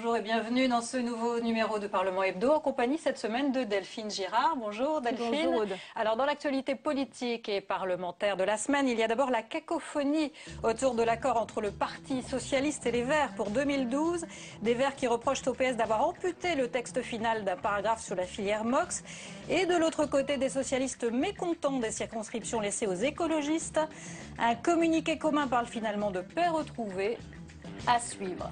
Bonjour et bienvenue dans ce nouveau numéro de Parlement Hebdo en compagnie cette semaine de Delphine Girard. Bonjour Delphine. Bonjour Aude. Alors dans l'actualité politique et parlementaire de la semaine, il y a d'abord la cacophonie autour de l'accord entre le Parti Socialiste et les Verts pour 2012. Des Verts qui reprochent au PS d'avoir amputé le texte final d'un paragraphe sur la filière MOX. Et de l'autre côté, des socialistes mécontents des circonscriptions laissées aux écologistes. Un communiqué commun parle finalement de paix retrouvée. À suivre.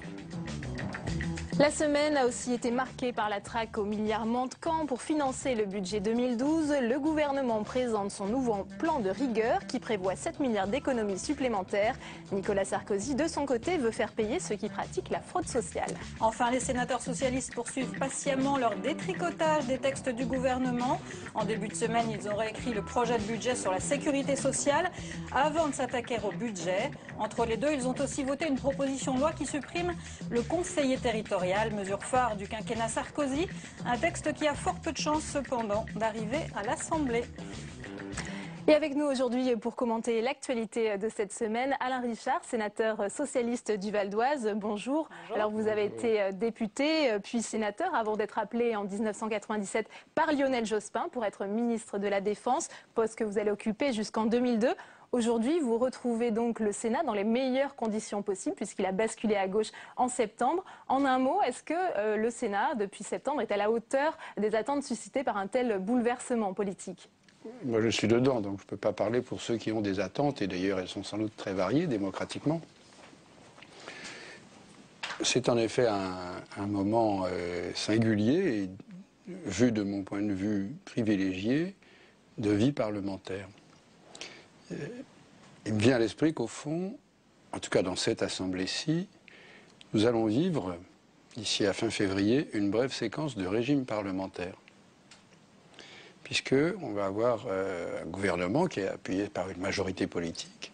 La semaine a aussi été marquée par la traque aux milliards manquants pour financer le budget 2012. Le gouvernement présente son nouveau plan de rigueur qui prévoit 7 milliards d'économies supplémentaires. Nicolas Sarkozy, de son côté, veut faire payer ceux qui pratiquent la fraude sociale. Enfin, les sénateurs socialistes poursuivent patiemment leur détricotage des textes du gouvernement. En début de semaine, ils ont réécrit le projet de budget sur la sécurité sociale avant de s'attaquer au budget. Entre les deux, ils ont aussi voté une proposition de loi qui supprime le conseiller territorial. Mesure phare du quinquennat Sarkozy, un texte qui a fort peu de chance cependant d'arriver à l'Assemblée. Et avec nous aujourd'hui pour commenter l'actualité de cette semaine, Alain Richard, sénateur socialiste du Val d'Oise. Bonjour. Alors vous avez été député puis sénateur avant d'être appelé en 1997 par Lionel Jospin pour être ministre de la Défense, poste que vous allez occuper jusqu'en 2002. Aujourd'hui, vous retrouvez donc le Sénat dans les meilleures conditions possibles puisqu'il a basculé à gauche en septembre. En un mot, est-ce que le Sénat, depuis septembre, est à la hauteur des attentes suscitées par un tel bouleversement politique ? Moi, je suis dedans, donc je ne peux pas parler pour ceux qui ont des attentes, et d'ailleurs, elles sont sans doute très variées démocratiquement. C'est en effet un moment singulier, et, vu de mon point de vue privilégié, de vie parlementaire. Il me vient à l'esprit qu'au fond, en tout cas dans cette assemblée-ci, nous allons vivre, d'ici à fin février, une brève séquence de régime parlementaire. Puisqu'on va avoir un gouvernement qui est appuyé par une majorité politique,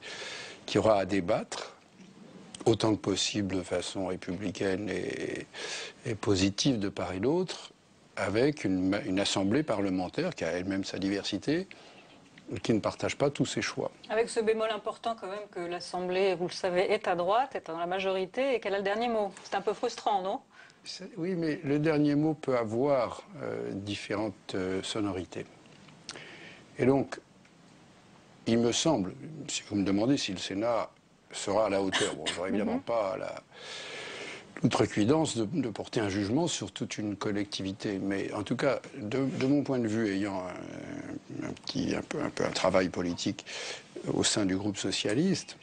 qui aura à débattre, autant que possible de façon républicaine et positive de part et d'autre, avec une assemblée parlementaire qui a elle-même sa diversité, qui ne partage pas tous ses choix. Avec ce bémol important quand même que l'Assemblée, vous le savez, est à droite, est dans la majorité et qu'elle a le dernier mot. C'est un peu frustrant, non ? Oui, mais le dernier mot peut avoir différentes sonorités. Et donc, il me semble, si vous me demandez si le Sénat sera à la hauteur, bon, je n'aurai évidemment pas l'outrecuidance de porter un jugement sur toute une collectivité. Mais en tout cas, de mon point de vue, ayant un peu un travail politique au sein du groupe socialiste,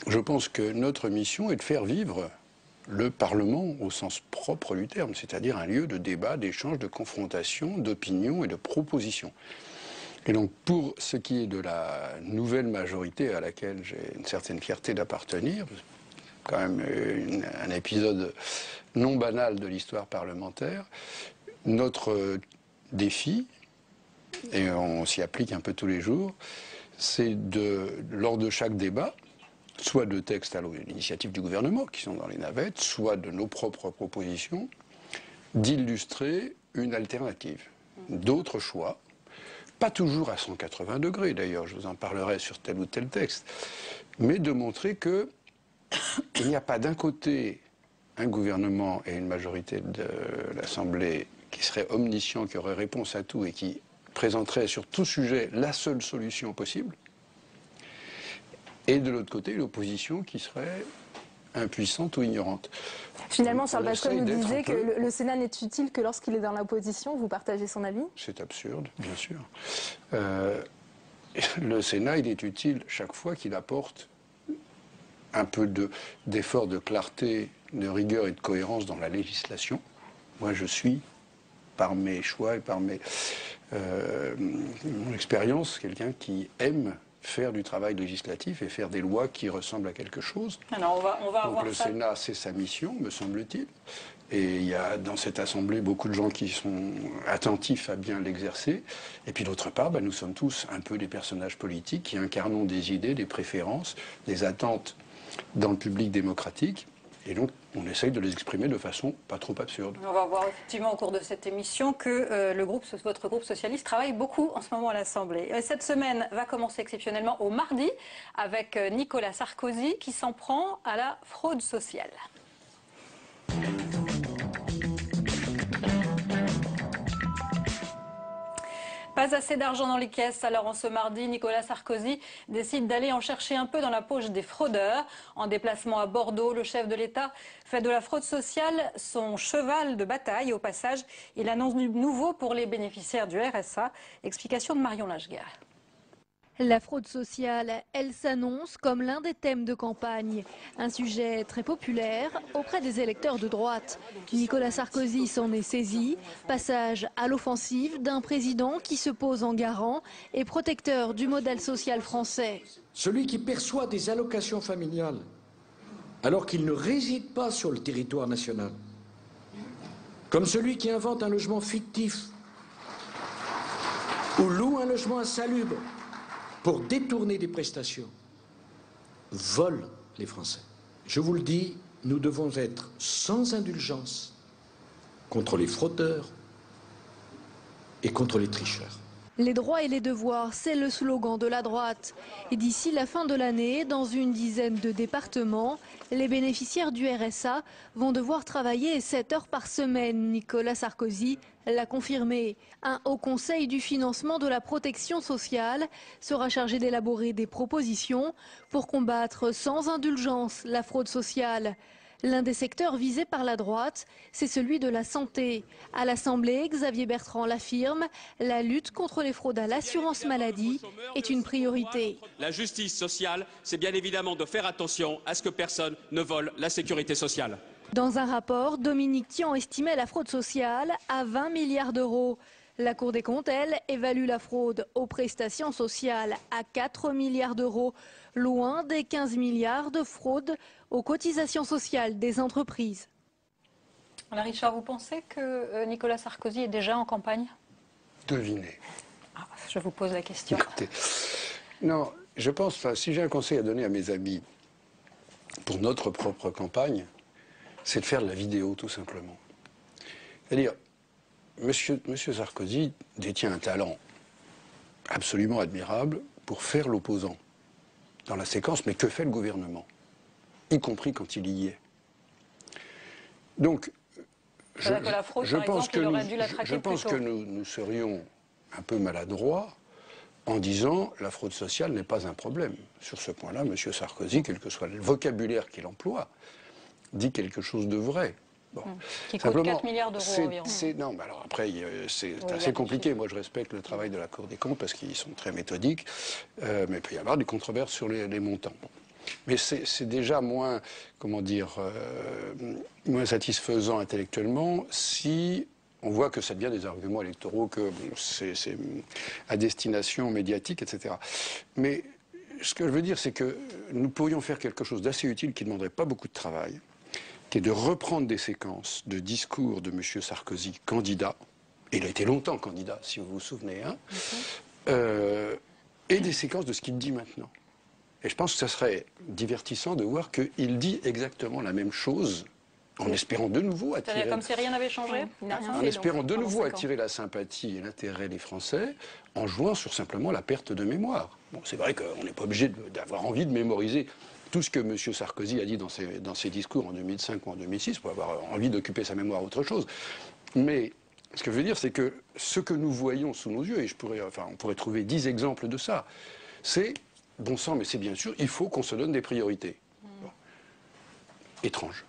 je pense que notre mission est de faire vivre le Parlement au sens propre du terme, c'est-à-dire un lieu de débat, d'échange, de confrontation, d'opinion et de proposition. Et donc, pour ce qui est de la nouvelle majorité à laquelle j'ai une certaine fierté d'appartenir, quand même un épisode non banal de l'histoire parlementaire, notre défi, et on s'y applique un peu tous les jours, c'est lors de chaque débat, soit de textes à l'initiative du gouvernement, qui sont dans les navettes, soit de nos propres propositions, d'illustrer une alternative, d'autres choix, pas toujours à 180 degrés d'ailleurs, je vous en parlerai sur tel ou tel texte, mais de montrer que il n'y a pas d'un côté un gouvernement et une majorité de l'Assemblée qui serait omniscient, qui aurait réponse à tout et qui présenterait sur tout sujet la seule solution possible, et de l'autre côté l'opposition qui serait impuissante ou ignorante. Finalement, Charles Pasqua nous disait que le Sénat n'est utile que lorsqu'il est dans l'opposition. Vous partagez son avis ? C'est absurde, bien sûr. Le Sénat, il est utile chaque fois qu'il apporte un peu d'effort de clarté, de rigueur et de cohérence dans la législation. Moi, je suis, par mes choix et par mon expérience, quelqu'un qui aime faire du travail législatif et faire des lois qui ressemblent à quelque chose. Alors on va donc avoir le Sénat, c'est sa mission, me semble-t-il. Et il y a dans cette Assemblée beaucoup de gens qui sont attentifs à bien l'exercer. Et puis d'autre part, nous sommes tous un peu des personnages politiques qui incarnons des idées, des préférences, des attentes dans le public démocratique. Et donc, on essaye de les exprimer de façon pas trop absurde. On va voir effectivement au cours de cette émission que votre groupe socialiste travaille beaucoup en ce moment à l'Assemblée. Cette semaine va commencer exceptionnellement au mardi avec Nicolas Sarkozy qui s'en prend à la fraude sociale. Pas assez d'argent dans les caisses, alors en ce mardi, Nicolas Sarkozy décide d'aller en chercher un peu dans la poche des fraudeurs. En déplacement à Bordeaux, le chef de l'État fait de la fraude sociale son cheval de bataille. Au passage, il annonce du nouveau pour les bénéficiaires du RSA. Explication de Marion Lacheguerre. La fraude sociale, elle s'annonce comme l'un des thèmes de campagne. Un sujet très populaire auprès des électeurs de droite. Nicolas Sarkozy s'en est saisi. Passage à l'offensive d'un président qui se pose en garant et protecteur du modèle social français. Celui qui perçoit des allocations familiales alors qu'il ne réside pas sur le territoire national. Comme celui qui invente un logement fictif ou loue un logement insalubre pour détourner des prestations, volent les Français. Je vous le dis, nous devons être sans indulgence contre les fraudeurs et contre les tricheurs. Les droits et les devoirs, c'est le slogan de la droite. Et d'ici la fin de l'année, dans une dizaine de départements, les bénéficiaires du RSA vont devoir travailler 7 heures par semaine. Nicolas Sarkozy l'a confirmé. Un haut conseil du financement de la protection sociale sera chargé d'élaborer des propositions pour combattre sans indulgence la fraude sociale. L'un des secteurs visés par la droite, c'est celui de la santé. À l'Assemblée, Xavier Bertrand l'affirme, la lutte contre les fraudes à l'assurance maladie est une priorité. La justice sociale, c'est bien évidemment de faire attention à ce que personne ne vole la sécurité sociale. Dans un rapport, Dominique Tian estimait la fraude sociale à 20 milliards d'euros. La Cour des comptes, elle, évalue la fraude aux prestations sociales à 4 milliards d'euros, loin des 15 milliards de fraude aux cotisations sociales des entreprises. Alors Richard, vous pensez que Nicolas Sarkozy est déjà en campagne? Devinez. Ah, je vous pose la question. Écoutez, non, je pense, si j'ai un conseil à donner à mes amis pour notre propre campagne, c'est de faire de la vidéo, tout simplement. C'est-à-dire, Monsieur Sarkozy détient un talent absolument admirable pour faire l'opposant dans la séquence, mais que fait le gouvernement, y compris quand il y est. Donc, je pense que nous serions un peu maladroits en disant la fraude sociale n'est pas un problème. Sur ce point-là, M. Sarkozy, quel que soit le vocabulaire qu'il emploie, dit quelque chose de vrai. Bon. Qui coûte 4 milliards d'euros environ. Non, mais alors après, c'est assez compliqué. Moi, je respecte le travail de la Cour des comptes parce qu'ils sont très méthodiques, mais il peut y avoir des controverses sur les montants. Bon. Mais c'est déjà moins, comment dire, moins satisfaisant intellectuellement si on voit que ça devient des arguments électoraux, que bon, c'est à destination médiatique, etc. Mais ce que je veux dire, c'est que nous pourrions faire quelque chose d'assez utile qui ne demanderait pas beaucoup de travail, qui est de reprendre des séquences de discours de M. Sarkozy, candidat, et il a été longtemps candidat, si vous vous souvenez, hein, et des séquences de ce qu'il dit maintenant. Et je pense que ça serait divertissant de voir qu'il dit exactement la même chose, en espérant de nouveau attirer... Comme si rien n'avait changé. En espérant de nouveau attirer la sympathie et l'intérêt des Français, en jouant sur simplement la perte de mémoire. Bon, c'est vrai qu'on n'est pas obligé d'avoir envie de mémoriser tout ce que M. Sarkozy a dit dans ses discours en 2005 ou en 2006, pour avoir envie d'occuper sa mémoire à autre chose. Mais ce que je veux dire, c'est que ce que nous voyons sous nos yeux, et on pourrait trouver 10 exemples de ça, c'est, bon sang, mais c'est bien sûr, il faut qu'on se donne des priorités. Bon. Étrange.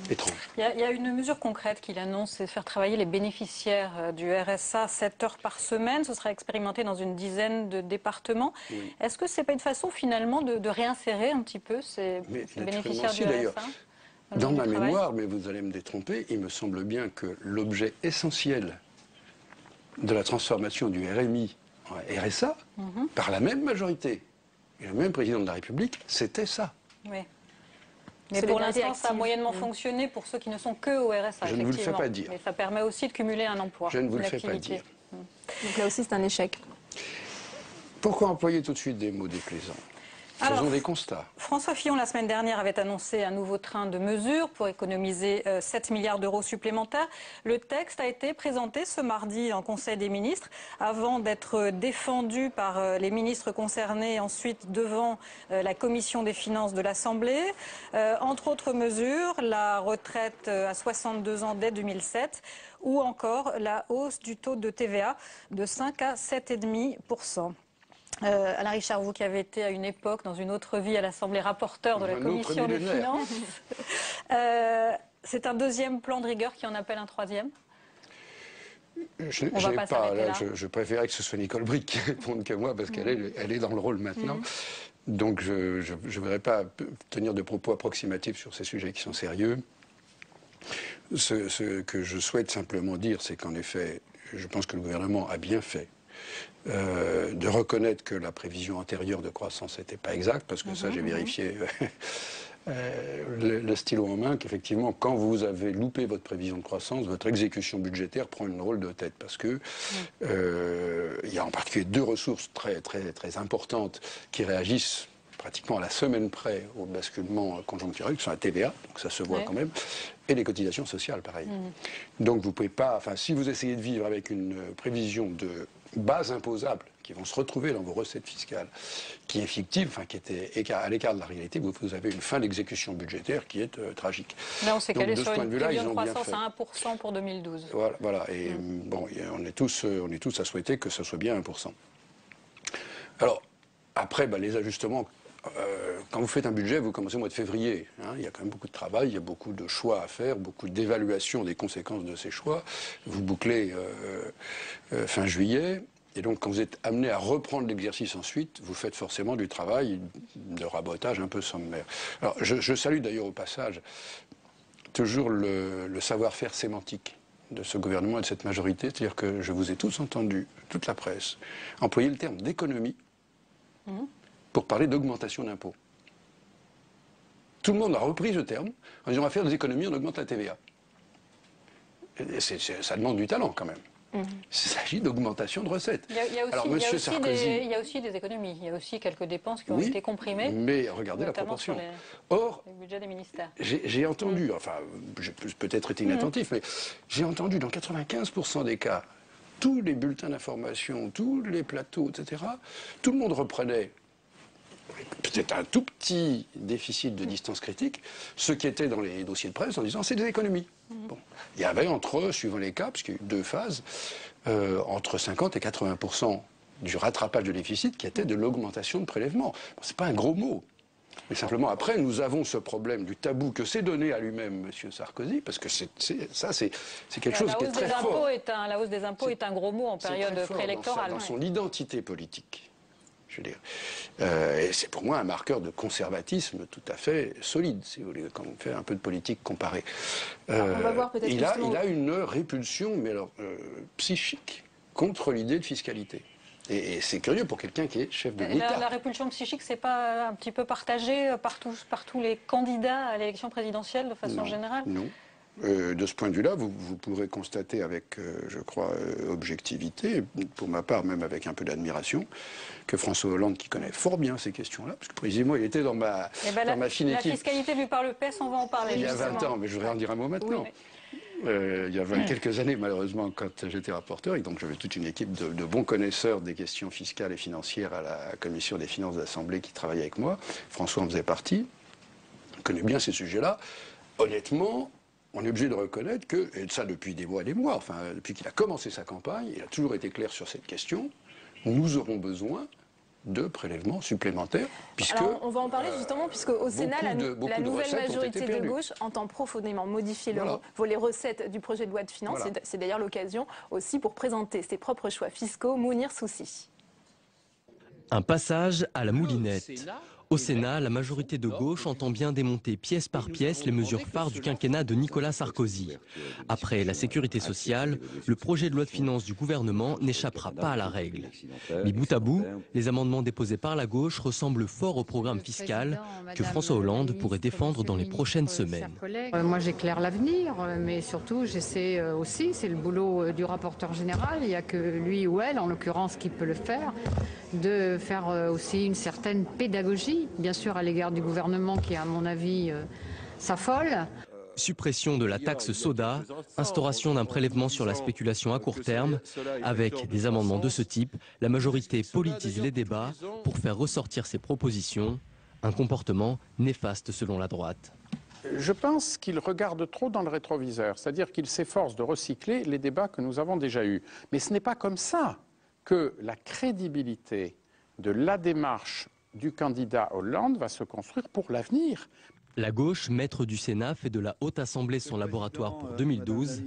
Il y a une mesure concrète qu'il annonce, c'est de faire travailler les bénéficiaires du RSA 7 heures par semaine. Ce sera expérimenté dans une dizaine de départements. Oui. Est-ce que ce n'est pas une façon finalement de réinsérer un petit peu ces bénéficiaires du RSA dans ma mémoire, mais vous allez me détromper, il me semble bien que l'objet essentiel de la transformation du RMI en RSA, par la même majorité et le même président de la République, c'était ça. Oui. Mais pour l'instant, ça a moyennement fonctionné pour ceux qui ne sont que au RSA. Je ne vous le fais pas dire. Mais ça permet aussi de cumuler un emploi. Je ne vous le fais pas dire. Donc là aussi, c'est un échec. Pourquoi employer tout de suite des mots déplaisants? Faisons des constats. François Fillon, la semaine dernière, avait annoncé un nouveau train de mesures pour économiser 7 milliards d'euros supplémentaires. Le texte a été présenté ce mardi en Conseil des ministres, avant d'être défendu par les ministres concernés, ensuite devant la Commission des finances de l'Assemblée. Entre autres mesures, la retraite à 62 ans dès 2007, ou encore la hausse du taux de TVA de 5 à 7,5%. Alain Richard, vous qui avez été à une époque, dans une autre vie, à l'Assemblée rapporteur de la Commission des finances, c'est un deuxième plan de rigueur qui en appelle un troisième? Je préférais que ce soit Nicole Bricq qui réponde que moi, parce qu'elle est dans le rôle maintenant. Donc je ne voudrais pas tenir de propos approximatifs sur ces sujets qui sont sérieux. Ce que je souhaite simplement dire, c'est qu'en effet, je pense que le gouvernement a bien fait de reconnaître que la prévision antérieure de croissance n'était pas exacte, parce que ça, j'ai vérifié le stylo en main, qu'effectivement, quand vous avez loupé votre prévision de croissance, votre exécution budgétaire prend une drôle de tête, parce que il y a en particulier deux ressources très, très, très importantes qui réagissent pratiquement à la semaine près au basculement conjoncturel, qui sont la TVA, donc ça se voit quand même, et les cotisations sociales, pareil. Donc vous ne pouvez pas, enfin, si vous essayez de vivre avec une prévision de bases imposables qui vont se retrouver dans vos recettes fiscales, qui est fictive, enfin, qui était à l'écart de la réalité, vous avez une fin d'exécution budgétaire qui est tragique. Là, on s'est calé sur une prévision de croissance à 1% pour 2012. Voilà. Et bon, on est tous à souhaiter que ce soit bien 1%. Alors, après, les ajustements, quand vous faites un budget, vous commencez au mois de février. Il y a quand même beaucoup de travail, il y a beaucoup de choix à faire, beaucoup d'évaluation des conséquences de ces choix. Vous bouclez fin juillet. Et donc, quand vous êtes amené à reprendre l'exercice ensuite, vous faites forcément du travail de rabotage un peu sommaire. Alors, je salue d'ailleurs au passage toujours le savoir-faire sémantique de ce gouvernement et de cette majorité. C'est-à-dire que je vous ai tous entendus, toute la presse, employer le terme d'économie pour parler d'augmentation d'impôts. Tout le monde a repris ce terme en disant on va faire des économies, on augmente la TVA. Ça demande du talent quand même. Il s'agit d'augmentation de recettes. Il y a aussi des économies, il y a aussi quelques dépenses qui ont été comprimées. Mais regardez la proportion. Or, le budget des ministères. J'ai entendu, enfin, j'ai peut-être été inattentif, mais j'ai entendu dans 95% des cas, tous les bulletins d'information, tous les plateaux, etc., tout le monde reprenait peut-être un tout petit déficit de distance critique, ce qui était dans les dossiers de presse en disant c'est des économies. Bon. Il y avait suivant les cas, parce qu'il y a eu deux phases, entre 50 et 80% du rattrapage de déficit qui était de l'augmentation de prélèvements. Bon, c'est pas un gros mot. Mais simplement, après, nous avons ce problème du tabou que s'est donné à lui-même M. Sarkozy, parce que c'est quelque chose qui est très fort. La hausse des impôts est un gros mot en période préélectorale. Dans son identité politique. Je veux dire. Et c'est pour moi un marqueur de conservatisme tout à fait solide, si vous voulez, quand on fait un peu de politique comparée. On va voir peut-être il a une répulsion, mais alors psychique, contre l'idée de fiscalité. Et c'est curieux pour quelqu'un qui est chef de l'État. La répulsion psychique, c'est pas un petit peu partagé par tous les candidats à l'élection présidentielle de façon générale? Non. De ce point de vue-là, vous pourrez constater avec, je crois, objectivité, pour ma part même avec un peu d'admiration, que François Hollande, qui connaît fort bien ces questions-là, parce que précisément il était dans ma fine équipe. La fiscalité vue par le PS, on va en parler. Il y a 20 ans, mais je voudrais en dire un mot maintenant. Oui, il y a quelques années, malheureusement, quand j'étais rapporteur, et donc j'avais toute une équipe de bons connaisseurs des questions fiscales et financières à la Commission des finances de l'Assemblée qui travaillait avec moi. François en faisait partie. Il connaît bien ces sujets-là. Honnêtement, on est obligé de reconnaître que, et ça depuis des mois et des mois, enfin depuis qu'il a commencé sa campagne, il a toujours été clair sur cette question, nous aurons besoin de prélèvements supplémentaires, puisque... Alors, on va en parler justement, puisque au Sénat, la nouvelle majorité de gauche entend profondément modifier le volet recettes du projet de loi de finances. C'est d'ailleurs l'occasion aussi pour présenter ses propres choix fiscaux. Mounir Soussi. Un passage à la moulinette. Au Sénat, la majorité de gauche entend bien démonter pièce par pièce les mesures phares du quinquennat de Nicolas Sarkozy. Après la sécurité sociale, le projet de loi de finances du gouvernement n'échappera pas à la règle. Mais bout à bout, les amendements déposés par la gauche ressemblent fort au programme fiscal que François Hollande pourrait défendre dans les prochaines semaines. Moi j'éclaire l'avenir, mais surtout j'essaie aussi, c'est le boulot du rapporteur général, il n'y a que lui ou elle en l'occurrence qui peut le faire, de faire aussi une certaine pédagogie aussi, bien sûr à l'égard du gouvernement qui, à mon avis, s'affole. Suppression de la taxe soda, instauration d'un prélèvement sur la spéculation à court terme. Avec des amendements de ce type, la majorité politise les débats pour faire ressortir ses propositions. Un comportement néfaste selon la droite. Je pense qu'il regarde trop dans le rétroviseur, c'est-à-dire qu'il s'efforce de recycler les débats que nous avons déjà eus. Mais ce n'est pas comme ça que la crédibilité de la démarche du candidat Hollande va se construire pour l'avenir. La gauche, maître du Sénat, fait de la Haute Assemblée son laboratoire pour 2012.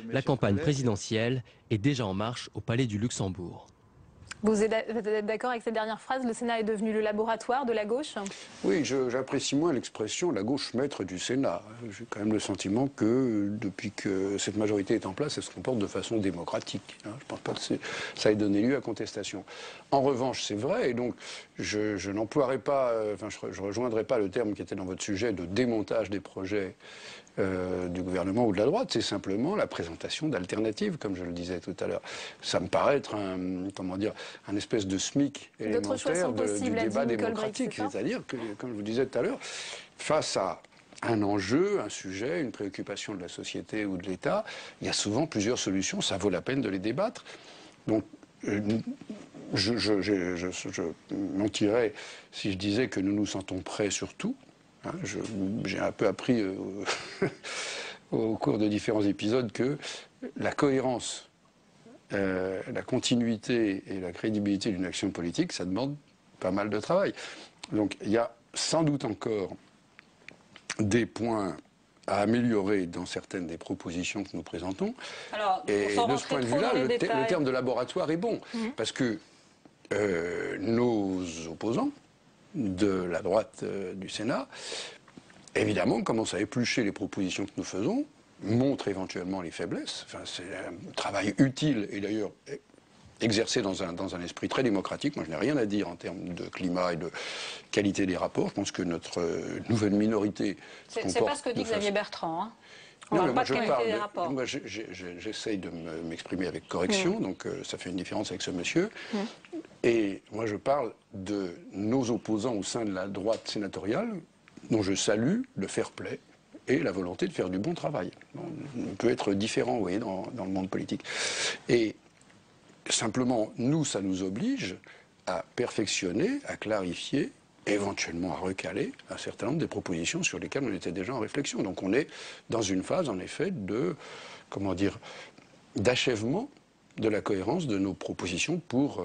La campagne présidentielle est déjà en marche au Palais du Luxembourg. Vous êtes d'accord avec cette dernière phrase? Le Sénat est devenu le laboratoire de la gauche? Oui, j'apprécie moins l'expression « la gauche maître du Sénat ». J'ai quand même le sentiment que depuis que cette majorité est en place, elle se comporte de façon démocratique. Je ne pense pas que ça ait donné lieu à contestation. En revanche, c'est vrai, et donc je n'emploierai pas, je rejoindrai pas le terme qui était dans votre sujet de démontage des projets du gouvernement ou de la droite, c'est simplement la présentation d'alternatives, comme je le disais tout à l'heure. Ça me paraît être un espèce de SMIC élémentaire du débat démocratique. C'est-à-dire que, comme je vous disais tout à l'heure, face à un enjeu, un sujet, une préoccupation de la société ou de l'État, il y a souvent plusieurs solutions, ça vaut la peine de les débattre. Donc, je mentirais si je disais que nous nous sentons prêts sur tout. J'ai un peu appris au cours de différents épisodes que la cohérence, la continuité et la crédibilité d'une action politique, ça demande pas mal de travail. Donc il y a sans doute encore des points à améliorer dans certaines des propositions que nous présentons. Alors, et de ce point de vue-là, le terme de laboratoire est bon, parce que nos opposants de la droite du Sénat, évidemment, commencent à éplucher les propositions que nous faisons, montrent éventuellement les faiblesses. Enfin, c'est un travail utile et d'ailleurs exercé dans un esprit très démocratique. Moi, je n'ai rien à dire en termes de climat et de qualité des rapports. Je pense que notre nouvelle minorité... C'est pas ce que dit Xavier Bertrand, hein. On Non, parle pas de qualité des rapports. Moi, j'essaye de m'exprimer avec correction, donc ça fait une différence avec ce monsieur. Et moi, je parle de nos opposants au sein de la droite sénatoriale, dont je salue le fair play et la volonté de faire du bon travail. On peut être différent, vous voyez, dans le monde politique. Et simplement, nous, ça nous oblige à perfectionner, à clarifier, éventuellement à recaler un certain nombre des propositions sur lesquelles on était déjà en réflexion. Donc on est dans une phase, en effet, de, d'achèvement de la cohérence de nos propositions pour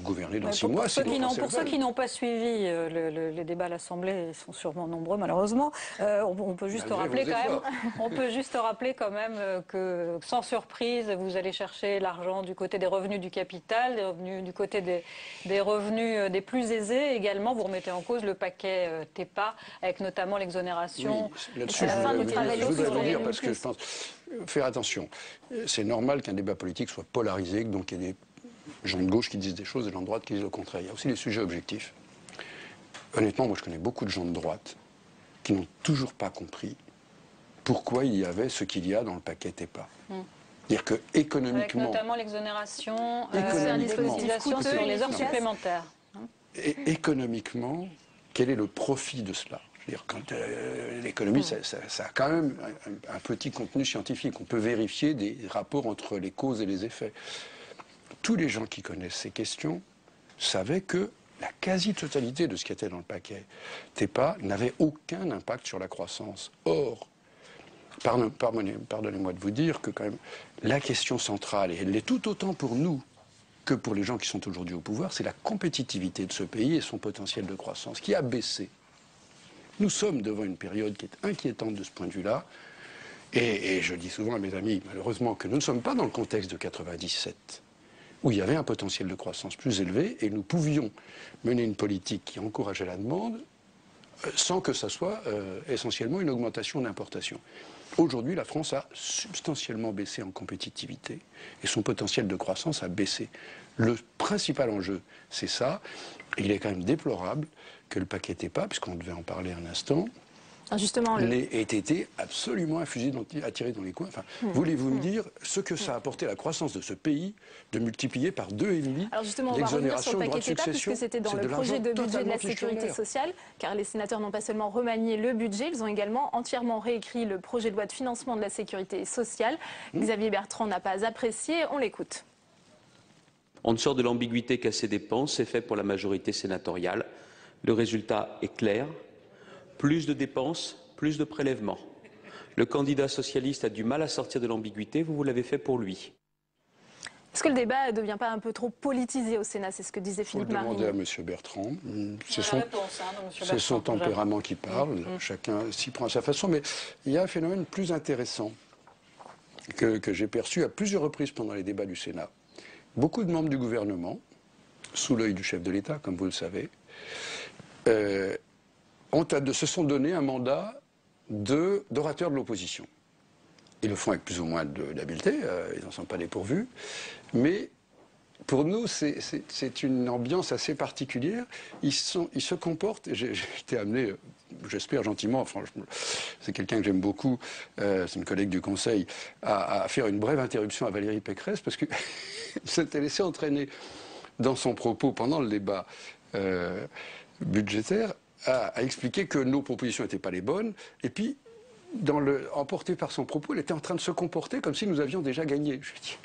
gouverner dans 6 mois. Pour ceux qui n'ont pas suivi les débats à l'Assemblée, ils sont sûrement nombreux malheureusement, on peut juste rappeler quand même que sans surprise, vous allez chercher l'argent du côté des revenus du capital, du côté des revenus des plus aisés également. Vous remettez en cause le paquet TEPA, avec notamment l'exonération. Oui, là-dessus, je voudrais vous dire, parce que je pense... Faire attention. C'est normal qu'un débat politique soit polarisé, donc il y a des gens de gauche qui disent des choses et des gens de droite qui disent le contraire. Il y a aussi des sujets objectifs. Honnêtement, moi je connais beaucoup de gens de droite qui n'ont toujours pas compris pourquoi il y avait ce qu'il y a dans le paquet TEPA. C'est-à-dire que économiquement... Avec notamment l'exonération des cotisations sur les heures supplémentaires. Et économiquement, quel est le profit de cela ? Quand l'économie, ça a quand même un petit contenu scientifique. On peut vérifier des rapports entre les causes et les effets. Tous les gens qui connaissent ces questions savaient que la quasi-totalité de ce qui était dans le paquet TEPA n'avait aucun impact sur la croissance. Or, pardonnez-moi de vous dire que quand même la question centrale, et elle l'est tout autant pour nous que pour les gens qui sont aujourd'hui au pouvoir, c'est la compétitivité de ce pays et son potentiel de croissance qui a baissé. Nous sommes devant une période qui est inquiétante de ce point de vue-là. Et je dis souvent à mes amis, malheureusement, que nous ne sommes pas dans le contexte de 97, où il y avait un potentiel de croissance plus élevé et nous pouvions mener une politique qui encourageait la demande sans que ça soit essentiellement une augmentation d'importation. Aujourd'hui, la France a substantiellement baissé en compétitivité et son potentiel de croissance a baissé. Le principal enjeu, c'est ça. Il est quand même déplorable que le paquet TEPA, puisqu'on devait en parler un instant, Justement, ait été absolument infusé, attiré dans les coins. Enfin, voulez-vous me dire ce que ça a apporté à la croissance de ce pays de multiplier par 2,5 Alors justement, on va revenir sur le paquet d'État, puisque c'était dans le projet de budget de la sécurité sociale, car les sénateurs n'ont pas seulement remanié le budget, ils ont également entièrement réécrit le projet de loi de financement de la sécurité sociale. Xavier Bertrand n'a pas apprécié, on l'écoute. On ne sort de l'ambiguïté qu'à ces dépenses, c'est fait pour la majorité sénatoriale. Le résultat est clair. Plus de dépenses, plus de prélèvements. Le candidat socialiste a du mal à sortir de l'ambiguïté, vous l'avez fait pour lui. Est-ce que le débat ne devient pas un peu trop politisé au Sénat? C'est ce que disait Philippe Marine. Demander à M. Bertrand. C'est son tempérament qui parle. Chacun s'y prend à sa façon. Mais il y a un phénomène plus intéressant que j'ai perçu à plusieurs reprises pendant les débats du Sénat. Beaucoup de membres du gouvernement, sous l'œil du chef de l'État, comme vous le savez, se sont donné un mandat d'orateur de l'opposition. Ils le font avec plus ou moins d'habileté, ils n'en sont pas dépourvus, mais pour nous, c'est une ambiance assez particulière. Ils se comportent, j'ai été amené, j'espère gentiment, franchement, c'est quelqu'un que j'aime beaucoup, c'est une collègue du Conseil, à faire une brève interruption à Valérie Pécresse, parce qu'elle s'était laissée entraîner dans son propos pendant le débat budgétaire, à expliquer que nos propositions n'étaient pas les bonnes, et puis, emportée par son propos, elle était en train de se comporter comme si nous avions déjà gagné. Je lui dis,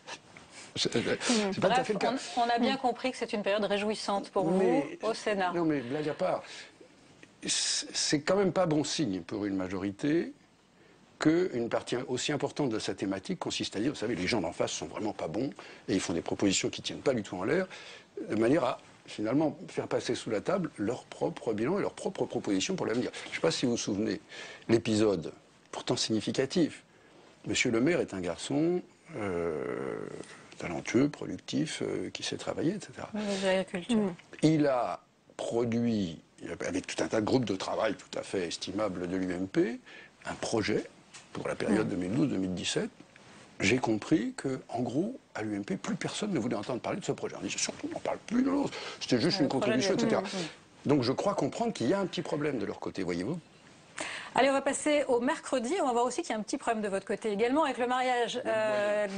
c'est pas tout à fait le cas. On a bien compris que c'est une période réjouissante pour vous au Sénat. Non, mais blague à part, c'est quand même pas bon signe pour une majorité qu'une partie aussi importante de sa thématique consiste à dire, vous savez, les gens d'en face sont vraiment pas bons, et ils font des propositions qui tiennent pas du tout en l'air, de manière à finalement faire passer sous la table leur propre bilan et leurs propres propositions pour l'avenir. Je ne sais pas si vous vous souvenez, l'épisode, pourtant significatif. Monsieur le maire est un garçon talentueux, productif, qui sait travailler, etc. Il a produit, avec tout un tas de groupes de travail tout à fait estimables de l'UMP, un projet pour la période 2012-2017. J'ai compris qu'en gros, à l'UMP, plus personne ne voulait entendre parler de ce projet. On dit surtout, on n'en parle plus de l'autre, c'était juste une contribution, etc. Donc je crois comprendre qu'il y a un petit problème de leur côté, voyez-vous. Allez, on va passer au mercredi. On va voir aussi qu'il y a un petit problème de votre côté également avec le mariage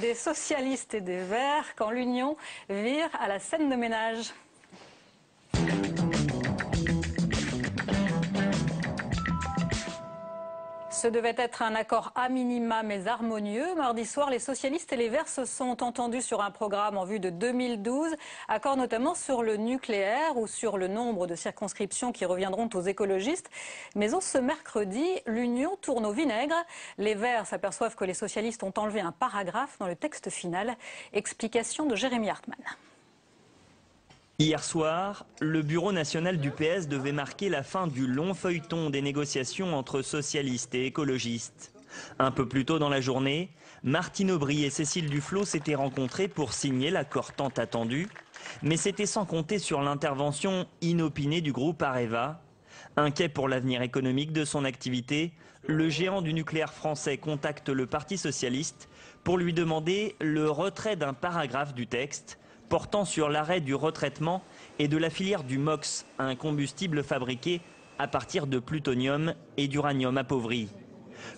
des socialistes et des Verts quand l'union vire à la scène de ménage. Ce devait être un accord à minima mais harmonieux. Mardi soir, les socialistes et les Verts se sont entendus sur un programme en vue de 2012, accord notamment sur le nucléaire ou sur le nombre de circonscriptions qui reviendront aux écologistes. Mais ce mercredi, l'union tourne au vinaigre. Les Verts s'aperçoivent que les socialistes ont enlevé un paragraphe dans le texte final. Explication de Jérémy Hartmann. Hier soir, le bureau national du PS devait marquer la fin du long feuilleton des négociations entre socialistes et écologistes. Un peu plus tôt dans la journée, Martine Aubry et Cécile Duflot s'étaient rencontrés pour signer l'accord tant attendu, mais c'était sans compter sur l'intervention inopinée du groupe Areva. Inquiet pour l'avenir économique de son activité, le géant du nucléaire français contacte le Parti socialiste pour lui demander le retrait d'un paragraphe du texte portant sur l'arrêt du retraitement et de la filière du MOX, un combustible fabriqué à partir de plutonium et d'uranium appauvri.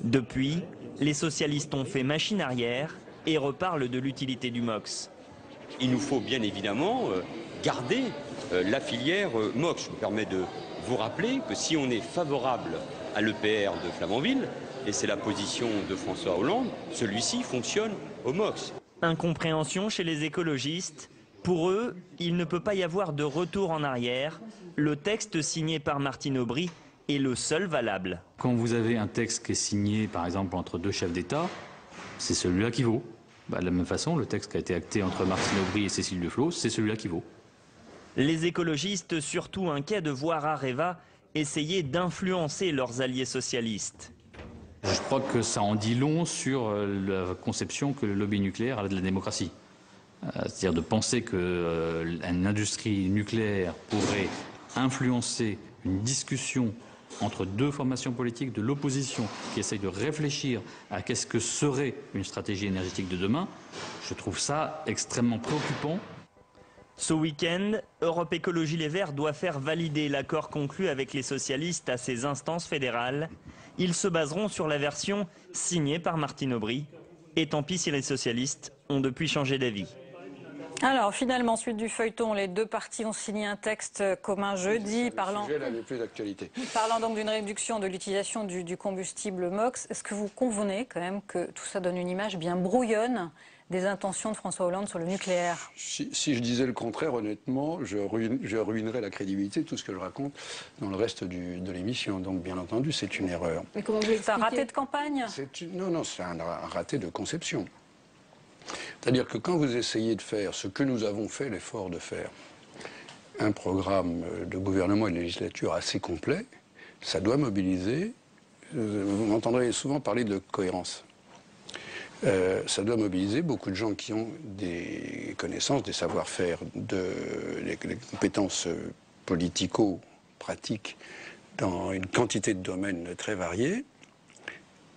Depuis, les socialistes ont fait machine arrière et reparlent de l'utilité du MOX. Il nous faut bien évidemment garder la filière MOX. Je me permets de vous rappeler que si on est favorable à l'EPR de Flamanville, et c'est la position de François Hollande, celui-ci fonctionne au MOX. Incompréhension chez les écologistes. Pour eux, il ne peut pas y avoir de retour en arrière. Le texte signé par Martine Aubry est le seul valable. Quand vous avez un texte qui est signé, par exemple, entre deux chefs d'État, c'est celui-là qui vaut. De la même façon, le texte qui a été acté entre Martine Aubry et Cécile Duflot, c'est celui-là qui vaut. Les écologistes, surtout inquiets de voir Areva essayer d'influencer leurs alliés socialistes. Je crois que ça en dit long sur la conception que le lobby nucléaire a de la démocratie. C'est-à-dire de penser qu'une industrie nucléaire pourrait influencer une discussion entre deux formations politiques de l'opposition qui essayent de réfléchir à qu'est-ce que serait une stratégie énergétique de demain. Je trouve ça extrêmement préoccupant. Ce week-end, Europe Écologie Les Verts doit faire valider l'accord conclu avec les socialistes à ses instances fédérales. Ils se baseront sur la version signée par Martine Aubry. Et tant pis si les socialistes ont depuis changé d'avis. Alors finalement, suite du feuilleton, les deux partis ont signé un texte commun jeudi parlant donc d'une réduction de l'utilisation du combustible MOX. Est-ce que vous convenez quand même que tout ça donne une image bien brouillonne des intentions de François Hollande sur le nucléaire? Si je disais le contraire, honnêtement, je ruinerais la crédibilité de tout ce que je raconte dans le reste de l'émission. Donc, bien entendu, c'est une erreur. Mais comment vous l'expliquez? C'est un raté de campagne? Non, c'est un raté de conception. C'est-à-dire que quand vous essayez de faire ce que nous avons fait l'effort de faire, un programme de gouvernement et de législature assez complet, ça doit mobiliser, vous m'entendrez souvent parler de cohérence. Ça doit mobiliser beaucoup de gens qui ont des connaissances, des savoir-faire, des compétences politico-pratiques dans une quantité de domaines très variés.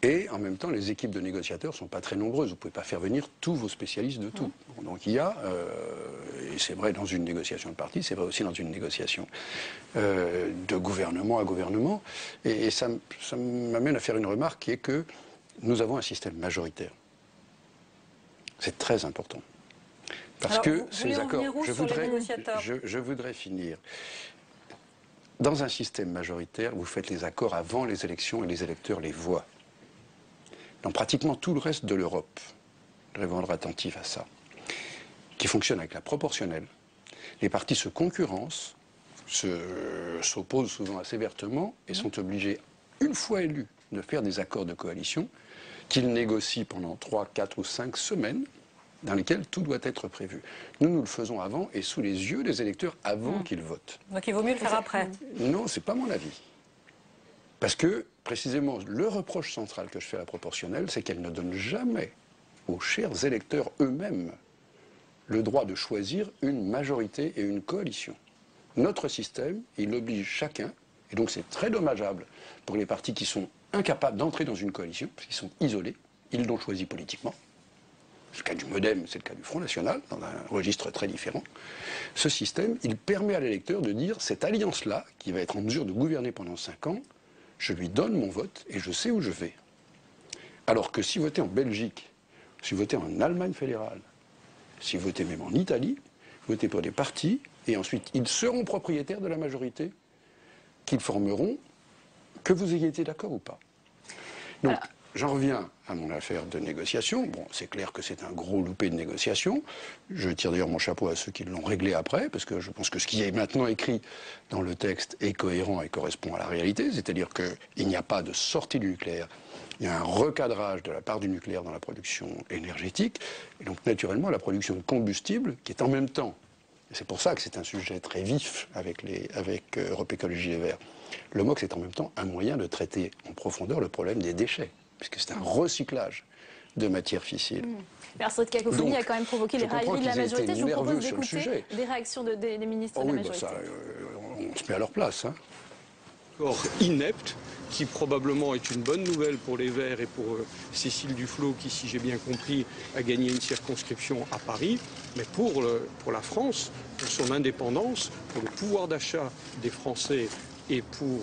Et en même temps, les équipes de négociateurs ne sont pas très nombreuses. Vous ne pouvez pas faire venir tous vos spécialistes de tout. Donc il y a, et c'est vrai dans une négociation de parti, c'est vrai aussi dans une négociation de gouvernement à gouvernement. Et ça m'amène à faire une remarque qui est que nous avons un système majoritaire. C'est très important. Parce que ces accords, je voudrais finir. Dans un système majoritaire, vous faites les accords avant les élections et les électeurs les voient. Dans pratiquement tout le reste de l'Europe, je voudrais rendre attentif à ça, qui fonctionne avec la proportionnelle. Les partis se concurrencent, s'opposent souvent assez vertement et sont obligés, une fois élus, de faire des accords de coalition qu'ils négocient pendant 3, 4 ou 5 semaines, dans lesquelles tout doit être prévu. Nous le faisons avant et sous les yeux des électeurs avant qu'ils votent. Donc il vaut mieux le faire après? Non, c'est pas mon avis. Parce que, précisément, le reproche central que je fais à la proportionnelle, c'est qu'elle ne donne jamais aux chers électeurs eux-mêmes le droit de choisir une majorité et une coalition. Notre système, il oblige chacun, et donc c'est très dommageable pour les partis qui sont incapables d'entrer dans une coalition, parce qu'ils sont isolés, ils l'ont choisi politiquement. C'est le cas du MoDem, c'est le cas du Front National, dans un registre très différent. Ce système, il permet à l'électeur de dire, cette alliance-là, qui va être en mesure de gouverner pendant 5 ans, je lui donne mon vote et je sais où je vais. Alors que si vous votez en Belgique, si vous votez en Allemagne fédérale, si vous votez même en Italie, vous votez pour des partis, et ensuite ils seront propriétaires de la majorité qu'ils formeront, que vous ayez été d'accord ou pas. Donc, j'en reviens à mon affaire de négociation. Bon, c'est clair que c'est un gros loupé de négociation. Je tire d'ailleurs mon chapeau à ceux qui l'ont réglé après, parce que je pense que ce qui est maintenant écrit dans le texte est cohérent et correspond à la réalité. C'est-à-dire qu'il n'y a pas de sortie du nucléaire. Il y a un recadrage de la part du nucléaire dans la production énergétique. Et donc, naturellement, la production de combustible, qui est en même temps, et c'est pour ça que c'est un sujet très vif avec Europe Écologie Les Verts, le MOX est en même temps un moyen de traiter en profondeur le problème des déchets, puisque c'est un recyclage de matières fissiles. Alors cette cacophonie a quand même provoqué les railleries de la majorité. Je vous propose d'écouter des réactions des ministres de la majorité. On se met à leur place. Accord inepte, qui probablement est une bonne nouvelle pour les Verts et pour Cécile Duflot, qui, si j'ai bien compris, a gagné une circonscription à Paris. Mais pour la France, pour son indépendance, pour le pouvoir d'achat des Français et pour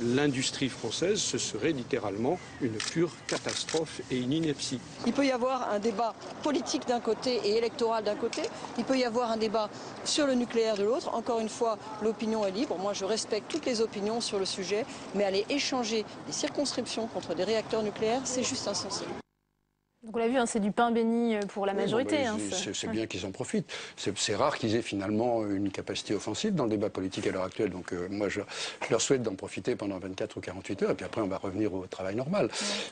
l'industrie française, ce serait littéralement une pure catastrophe et une ineptie. Il peut y avoir un débat politique d'un côté et électoral d'un côté. Il peut y avoir un débat sur le nucléaire de l'autre. Encore une fois, l'opinion est libre. Moi, je respecte toutes les opinions sur le sujet. Mais aller échanger des circonscriptions contre des réacteurs nucléaires, c'est juste insensé. Donc on l'a vu, c'est du pain béni pour la majorité. C'est bien qu'ils en profitent. C'est rare qu'ils aient finalement une capacité offensive dans le débat politique à l'heure actuelle. Donc moi, je leur souhaite d'en profiter pendant 24 ou 48 heures. Et puis après, on va revenir au travail normal.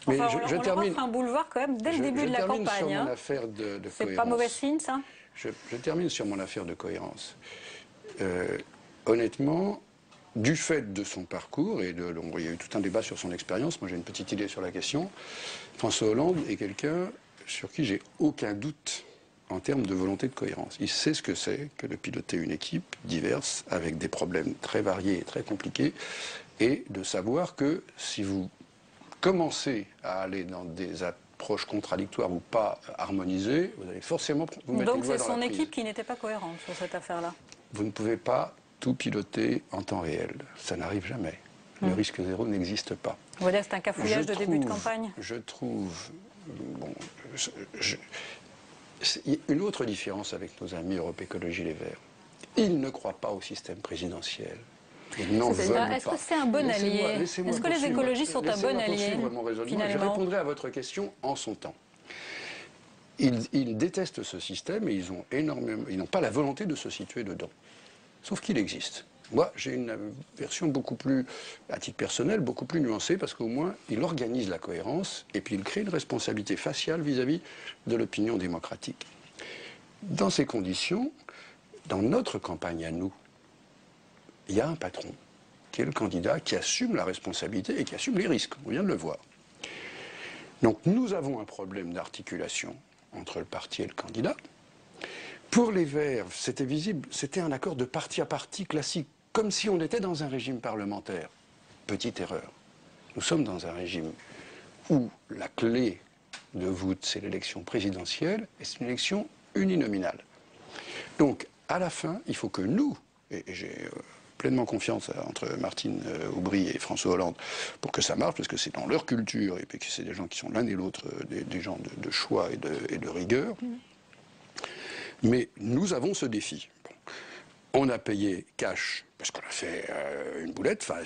Mais je termine. On leur offre un boulevard quand même dès le début de la campagne. C'est pas mauvais signe, ça. Je termine sur mon affaire de cohérence. Honnêtement, du fait de son parcours, et il y a eu tout un débat sur son expérience, moi j'ai une petite idée sur la question, François Hollande est quelqu'un sur qui j'ai aucun doute en termes de volonté de cohérence. Il sait ce que c'est que de piloter une équipe diverse, avec des problèmes très variés et très compliqués, et de savoir que si vous commencez à aller dans des approches approches contradictoires ou pas harmonisées, vous allez forcément vous mettre les Donc doigts c'est dans la son prise. équipe qui n'était pas cohérente sur cette affaire-là. Vous ne pouvez pas tout piloter en temps réel. Ça n'arrive jamais. Le risque zéro n'existe pas. Vous voulez dire que c'est un cafouillage de début de campagne? Je trouve... Bon, il y a une autre différence avec nos amis Europe Écologie Les Verts. Ils ne croient pas au système présidentiel. Ils n'en veulent pas. Est-ce que c'est un bon allié? Est-ce que les écologistes sont un bon allié? Je répondrai à votre question en son temps. Ils détestent ce système et ils n'ont pas la volonté de se situer dedans. Sauf qu'il existe. Moi, j'ai une version beaucoup plus, à titre personnel, beaucoup plus nuancée, parce qu'au moins, il organise la cohérence et puis il crée une responsabilité faciale vis-à-vis de l'opinion démocratique. Dans ces conditions, dans notre campagne à nous, il y a un patron, qui est le candidat, qui assume la responsabilité et qui assume les risques. On vient de le voir. Donc nous avons un problème d'articulation entre le parti et le candidat. Pour les Verts, c'était visible, c'était un accord de parti à parti classique, comme si on était dans un régime parlementaire. Petite erreur. Nous sommes dans un régime où la clé de voûte, c'est l'élection présidentielle, et c'est une élection uninominale. Donc, à la fin, il faut que nous, et j'ai pleinement confiance entre Martine Aubry et François Hollande pour que ça marche, parce que c'est dans leur culture, et puis que c'est des gens qui sont l'un et l'autre des gens de choix et de rigueur. Mais nous avons ce défi. Bon. On a payé cash, parce qu'on a fait une boulette. Enfin,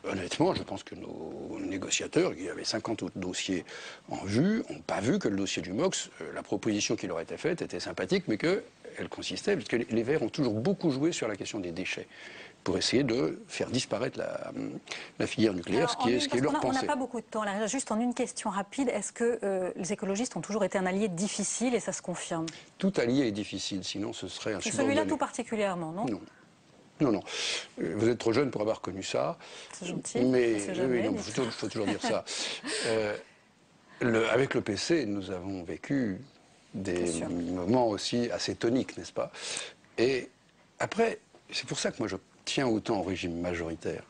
honnêtement, je pense que nos négociateurs, qui avaient 50 autres dossiers en vue, n'ont pas vu que le dossier du MOX, la proposition qui leur était faite était sympathique, mais qu'elle consistait, parce que les Verts ont toujours beaucoup joué sur la question des déchets, pour essayer de faire disparaître la filière nucléaire, ce qui est leur pensée. On n'a pas beaucoup de temps. Là, juste en une question rapide, est-ce que les écologistes ont toujours été un allié difficile et ça se confirme? Tout allié est difficile, sinon ce serait un subordonné. Celui-là tout particulièrement, non? Non. Non, non. Vous êtes trop jeune pour avoir connu ça. C'est gentil. Mais il faut toujours dire ça. Avec le PC, nous avons vécu des moments aussi assez toniques, n'est-ce pas? Et après, c'est pour ça que moi je tiens autant au régime majoritaire.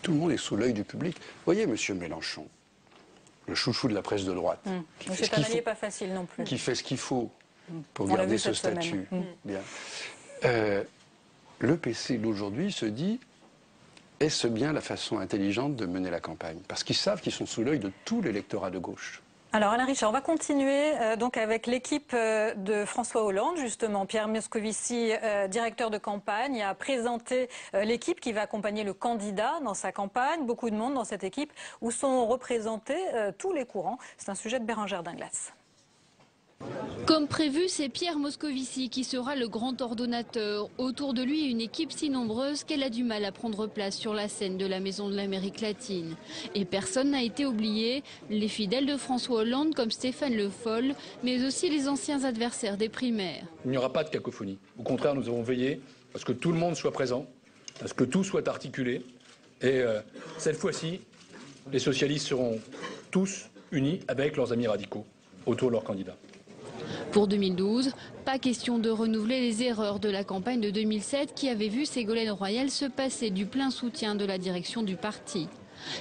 Tout le monde est sous l'œil du public. Vous voyez, M. Mélenchon, le chouchou de la presse de droite, c'est un allié pas facile non plus. Qui fait ce qu'il faut pour garder ce statut. Bien. Le PC d'aujourd'hui se dit, est-ce bien la façon intelligente de mener la campagne? Parce qu'ils savent qu'ils sont sous l'œil de tout l'électorat de gauche. Alors Alain Richard, on va continuer donc avec l'équipe de François Hollande, justement. Pierre Moscovici, directeur de campagne, a présenté l'équipe qui va accompagner le candidat dans sa campagne. Beaucoup de monde dans cette équipe où sont représentés tous les courants. C'est un sujet de Bérengère Dinglas. Comme prévu, c'est Pierre Moscovici qui sera le grand ordonnateur. Autour de lui, une équipe si nombreuse qu'elle a du mal à prendre place sur la scène de la Maison de l'Amérique latine. Et personne n'a été oublié, les fidèles de François Hollande comme Stéphane Le Foll, mais aussi les anciens adversaires des primaires. Il n'y aura pas de cacophonie. Au contraire, nous avons veillé à ce que tout le monde soit présent, à ce que tout soit articulé. Et cette fois-ci, les socialistes seront tous unis avec leurs amis radicaux autour de leur candidat. Pour 2012, pas question de renouveler les erreurs de la campagne de 2007 qui avait vu Ségolène Royal se passer du plein soutien de la direction du parti.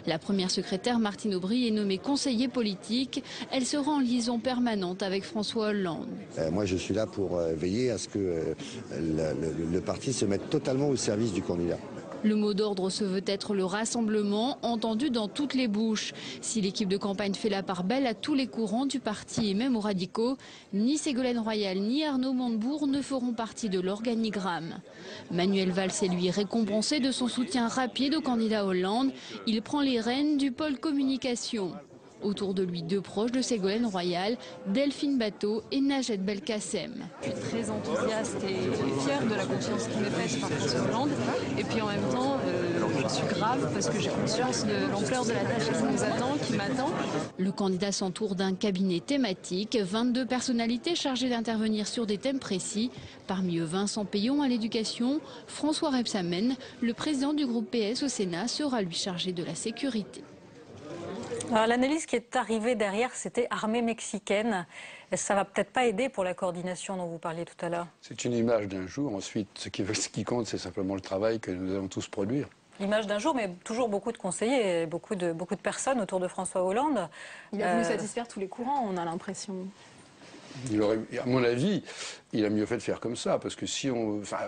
La première secrétaire Martine Aubry est nommée conseiller politique. Elle sera en liaison permanente avec François Hollande. Moi je suis là pour veiller à ce que le parti se mette totalement au service du candidat. Le mot d'ordre se veut être le rassemblement, entendu dans toutes les bouches. Si l'équipe de campagne fait la part belle à tous les courants du parti et même aux radicaux, ni Ségolène Royal ni Arnaud Montebourg ne feront partie de l'organigramme. Manuel Valls est lui récompensé de son soutien rapide au candidat Hollande. Il prend les rênes du pôle communication. Autour de lui, deux proches de Ségolène Royal, Delphine Batho et Najat Belkacem. Je suis très enthousiaste et fière de la confiance qui m'est faite par François Hollande. Et puis en même temps, je suis grave parce que j'ai conscience de l'ampleur de la tâche qui nous attend, qui m'attend. Le candidat s'entoure d'un cabinet thématique, 22 personnalités chargées d'intervenir sur des thèmes précis. Parmi eux, Vincent Payon à l'éducation, François Rebsamen, le président du groupe PS au Sénat, sera lui chargé de la sécurité. Alors l'analyse qui est arrivée derrière, c'était armée mexicaine. Ça va peut-être pas aider pour la coordination dont vous parliez tout à l'heure. C'est une image d'un jour. Ensuite, ce qui compte, c'est simplement le travail que nous allons tous produire. L'image d'un jour, mais toujours beaucoup de conseillers, et beaucoup de personnes autour de François Hollande. Il a voulu satisfaire tous les courants, on a l'impression. À mon avis, il a mieux fait de faire comme ça, parce que si on... Enfin,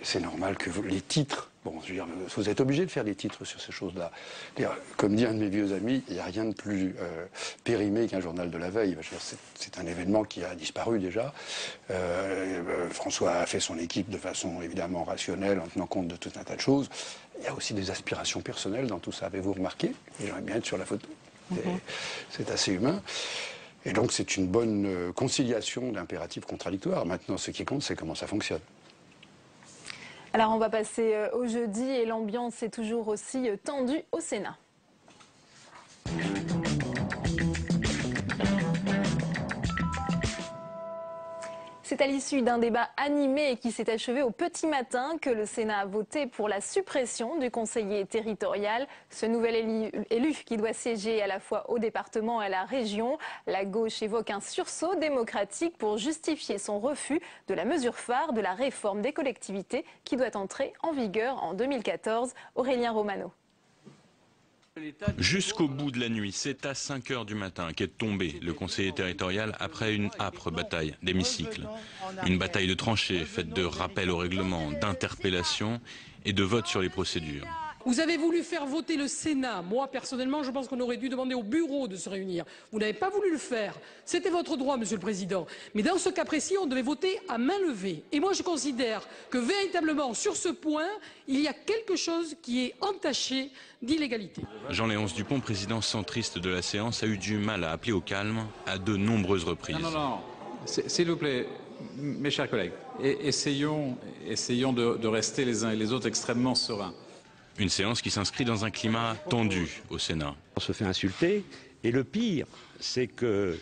c'est normal que les titres... Bon, je veux dire, vous êtes obligé de faire des titres sur ces choses-là. Comme dit un de mes vieux amis, il n'y a rien de plus périmé qu'un journal de la veille. C'est un événement qui a disparu déjà. François a fait son équipe de façon évidemment rationnelle, en tenant compte de tout un tas de choses. Il y a aussi des aspirations personnelles dans tout ça. Avez-vous remarqué? J'aimerais bien être sur la photo. C'est assez humain. Et donc c'est une bonne conciliation d'impératifs contradictoires. Maintenant, ce qui compte, c'est comment ça fonctionne. Alors on va passer au jeudi et l'ambiance est toujours aussi tendue au Sénat. C'est à l'issue d'un débat animé et qui s'est achevé au petit matin que le Sénat a voté pour la suppression du conseiller territorial. Ce nouvel élu qui doit siéger à la fois au département et à la région. La gauche évoque un sursaut démocratique pour justifier son refus de la mesure phare de la réforme des collectivités qui doit entrer en vigueur en 2014. Aurélien Romano. Jusqu'au bout de la nuit, c'est à 5 h du matin qu'est tombé le conseiller territorial après une âpre bataille d'hémicycle. Une bataille de tranchées faite de rappels au règlement, d'interpellations et de votes sur les procédures. Vous avez voulu faire voter le Sénat. Moi, personnellement, je pense qu'on aurait dû demander au bureau de se réunir. Vous n'avez pas voulu le faire. C'était votre droit, Monsieur le Président. Mais dans ce cas précis, on devait voter à main levée. Et moi, je considère que véritablement, sur ce point, il y a quelque chose qui est entaché d'illégalité. Jean-Léonce Dupont, président centriste de la séance, a eu du mal à appeler au calme à de nombreuses reprises. Non. S'il vous plaît, mes chers collègues, essayons de rester les uns et les autres extrêmement sereins. Une séance qui s'inscrit dans un climat tendu au Sénat. On se fait insulter et le pire, c'est que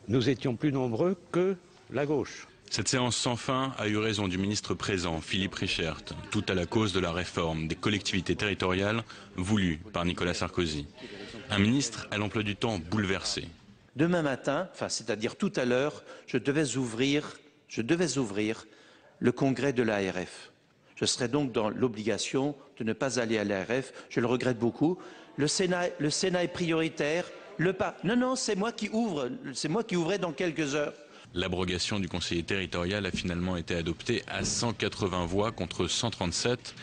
nous étions plus nombreux que la gauche. Cette séance sans fin a eu raison du ministre présent, Philippe Reichert, tout à la cause de la réforme des collectivités territoriales voulue par Nicolas Sarkozy. Un ministre à l'emploi du temps bouleversé. Demain matin, c'est-à-dire tout à l'heure, je devais ouvrir le congrès de l'ARF. Je serai donc dans l'obligation de ne pas aller à l'ARF. Je le regrette beaucoup. Le Sénat est prioritaire. Non, c'est moi qui ouvre. C'est moi qui ouvrais dans quelques heures. L'abrogation du conseiller territorial a finalement été adoptée à 180 voix contre 137.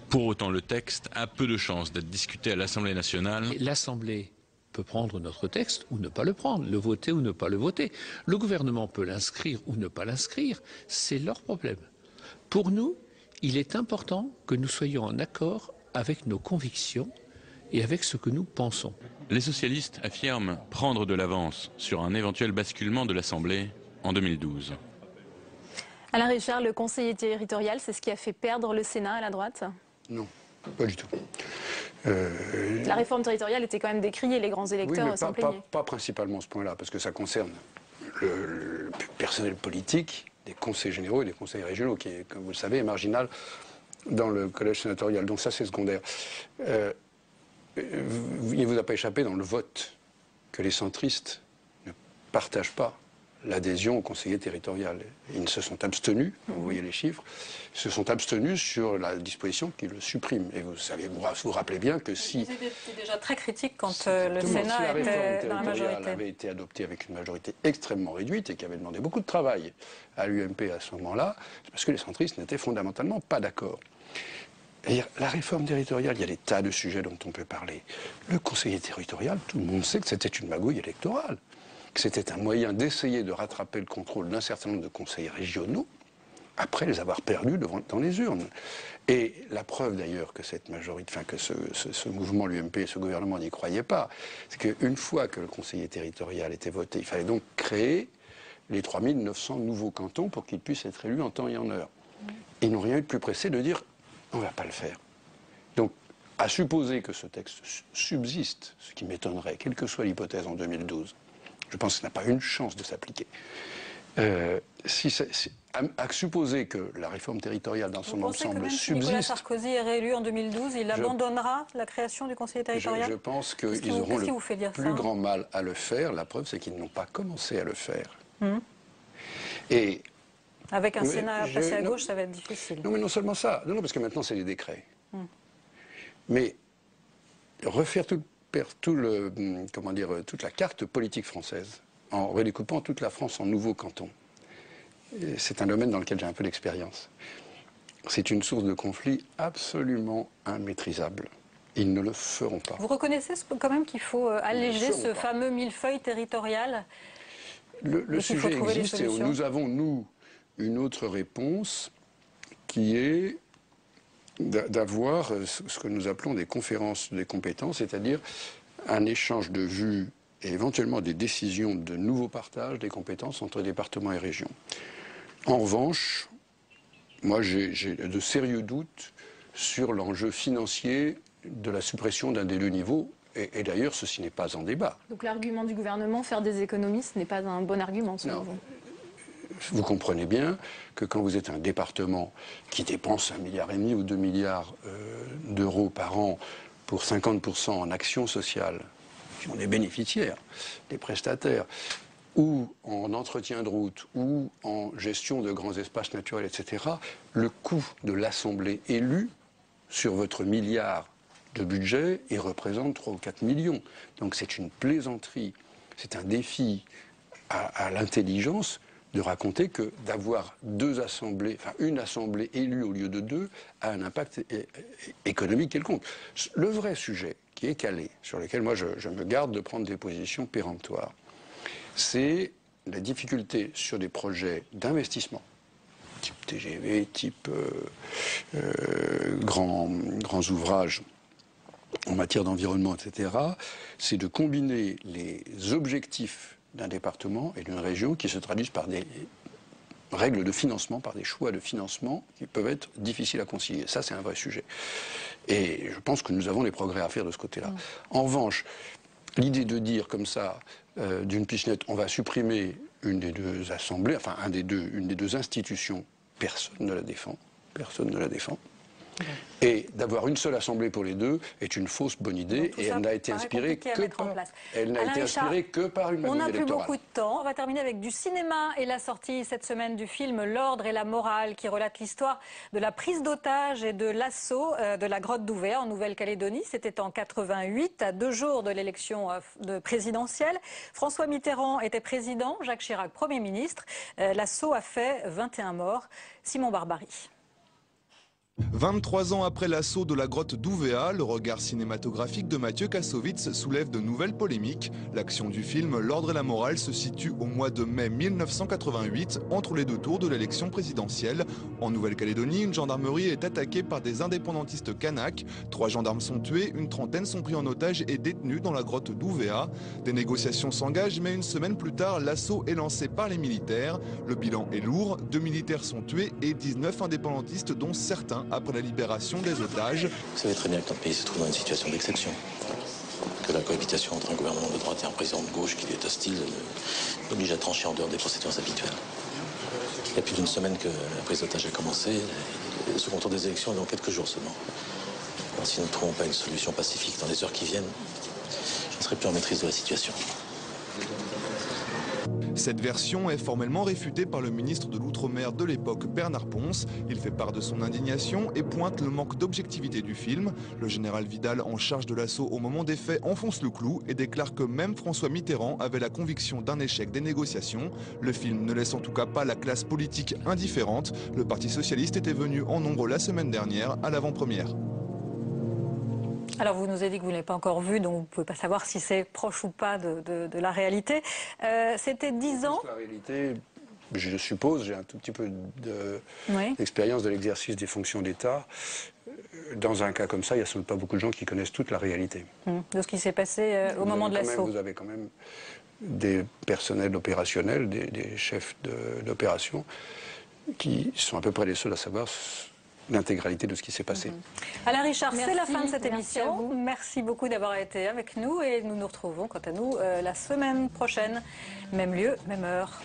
Pour autant, le texte a peu de chances d'être discuté à l'Assemblée nationale. L'Assemblée peut prendre notre texte ou ne pas le prendre, le voter ou ne pas le voter. Le gouvernement peut l'inscrire ou ne pas l'inscrire. C'est leur problème. Pour nous, il est important que nous soyons en accord avec nos convictions et avec ce que nous pensons. Les socialistes affirment prendre de l'avance sur un éventuel basculement de l'Assemblée en 2012. Alain Richard, le conseiller territorial, c'est ce qui a fait perdre le Sénat à la droite? Non, pas du tout. La réforme territoriale était quand même décriée, les grands électeurs s'en plaignaient. Pas principalement ce point-là, parce que ça concerne le personnel politique des conseils généraux et des conseils régionaux, qui, comme vous le savez, est marginal dans le collège sénatorial. Donc ça, c'est secondaire. Il ne vous a pas échappé dans le vote que les centristes ne partagent pas l'adhésion au conseiller territorial. Ils se sont abstenus, vous voyez les chiffres, se sont abstenus sur la disposition qui le supprime. Et vous savez, vous vous rappelez bien que si... Vous étiez déjà très critique quand le Sénat était dans la majorité. Avait été adoptée avec une majorité extrêmement réduite et qui avait demandé beaucoup de travail à l'UMP à ce moment-là, c'est parce que les centristes n'étaient fondamentalement pas d'accord. La réforme territoriale, il y a des tas de sujets dont on peut parler. Le conseiller territorial, tout le monde sait que c'était une magouille électorale, que c'était un moyen d'essayer de rattraper le contrôle d'un certain nombre de conseils régionaux après les avoir perdus dans les urnes. Et la preuve d'ailleurs que cette majorité, que ce mouvement, l'UMP et ce gouvernement n'y croyaient pas, c'est qu'une fois que le conseiller territorial était voté, il fallait donc créer les 3900 nouveaux cantons pour qu'ils puissent être élus en temps et en heure. Ils n'ont rien eu de plus pressé de dire on ne va pas le faire. Donc, à supposer que ce texte subsiste, ce qui m'étonnerait, quelle que soit l'hypothèse en 2012, je pense qu'il n'a pas une chance de s'appliquer. À supposer que la réforme territoriale dans son ensemble subsiste... Nicolas Sarkozy est réélu en 2012, il abandonnera la création du conseiller territorial? Je pense qu'ils auront le plus grand mal à le faire. La preuve, c'est qu'ils n'ont pas commencé à le faire. Et... Avec un Sénat passé à gauche, ça va être difficile. Non, mais non seulement ça. Non, parce que maintenant, c'est les décrets. Mais refaire toute la carte politique française en redécoupant toute la France en nouveaux cantons, c'est un domaine dans lequel j'ai un peu d'expérience. C'est une source de conflit absolument immaîtrisable. Ils ne le feront pas. Vous reconnaissez quand même qu'il faut alléger ce fameux millefeuille territorial? Le sujet existe et nous avons, nous, une autre réponse qui est d'avoir ce que nous appelons des conférences des compétences, c'est-à-dire un échange de vues et éventuellement des décisions de nouveaux partages des compétences entre départements et régions. En revanche, moi j'ai de sérieux doutes sur l'enjeu financier de la suppression d'un des deux niveaux, et d'ailleurs ceci n'est pas en débat. Donc l'argument du gouvernement, faire des économies, ce n'est pas un bon argument selon vous? Vous comprenez bien que quand vous êtes un département qui dépense 1,5 milliard ou 2 milliards d'euros par an pour 50% en actions sociales, qui ont des bénéficiaires, des prestataires, ou en entretien de route, ou en gestion de grands espaces naturels, etc., le coût de l'Assemblée élue sur votre milliard de budget, il représente 3 ou 4 millions. Donc c'est une plaisanterie, c'est un défi à l'intelligence de raconter que d'avoir une assemblée élue au lieu de deux a un impact économique quelconque. Le vrai sujet qui est calé, sur lequel moi je me garde de prendre des positions péremptoires, c'est la difficulté sur des projets d'investissement, type TGV, type grands ouvrages en matière d'environnement, etc., c'est de combiner les objectifs d'un département et d'une région qui se traduisent par des règles de financement, par des choix de financement qui peuvent être difficiles à concilier. Ça, c'est un vrai sujet. Et je pense que nous avons des progrès à faire de ce côté-là. En revanche, l'idée de dire comme ça, d'une pichenette, on va supprimer une des deux assemblées, enfin une des deux institutions, personne ne la défend. Personne ne la défend. Et d'avoir une seule assemblée pour les deux est une fausse bonne idée, et elle n'a été inspirée que par une On maladie n'a plus électorale. beaucoup de temps. On va terminer avec du cinéma et la sortie cette semaine du film L'Ordre et la Morale, qui relate l'histoire de la prise d'otages et de l'assaut de la grotte d'Ouvéa en Nouvelle-Calédonie. C'était en 88, à 2 jours de l'élection présidentielle. François Mitterrand était président, Jacques Chirac Premier ministre. L'assaut a fait 21 morts. Simon Barbary. 23 ans après l'assaut de la grotte d'Ouvéa, le regard cinématographique de Mathieu Kassovitz soulève de nouvelles polémiques. L'action du film L'Ordre et la Morale se situe au mois de mai 1988, entre les deux tours de l'élection présidentielle. En Nouvelle-Calédonie, une gendarmerie est attaquée par des indépendantistes kanaks. 3 gendarmes sont tués, une trentaine sont pris en otage et détenus dans la grotte d'Ouvéa. Des négociations s'engagent, mais une semaine plus tard, l'assaut est lancé par les militaires. Le bilan est lourd, 2 militaires sont tués et 19 indépendantistes, dont certains après la libération des otages. Vous savez très bien que notre pays se trouve dans une situation d'exception. Que la cohabitation entre un gouvernement de droite et un président de gauche qui lui est hostile oblige à trancher en dehors des procédures habituelles. Il y a plus d'une semaine que la prise d'otage a commencé. Le second tour des élections est dans quelques jours seulement. Alors, si nous ne trouvons pas une solution pacifique dans les heures qui viennent, je ne serai plus en maîtrise de la situation. Cette version est formellement réfutée par le ministre de l'Outre-mer de l'époque, Bernard Ponce. Il fait part de son indignation et pointe le manque d'objectivité du film. Le général Vidal, en charge de l'assaut au moment des faits, enfonce le clou et déclare que même François Mitterrand avait la conviction d'un échec des négociations. Le film ne laisse en tout cas pas la classe politique indifférente. Le Parti socialiste était venu en nombre la semaine dernière à l'avant-première. Alors vous nous avez dit que vous ne l'avez pas encore vu, donc vous ne pouvez pas savoir si c'est proche ou pas de la réalité. C'était 10 ans. La réalité, je suppose, j'ai un tout petit peu d'expérience de l'exercice des fonctions d'État. Dans un cas comme ça, il n'y a sans doute pas beaucoup de gens qui connaissent toute la réalité. De ce qui s'est passé au moment de l'assaut. Vous avez quand même des personnels opérationnels, des chefs d'opération, qui sont à peu près les seuls à savoir l'intégralité de ce qui s'est passé. Alain Richard, c'est la fin de cette Merci émission. Merci beaucoup d'avoir été avec nous et nous nous retrouvons quant à nous la semaine prochaine. Même lieu, même heure.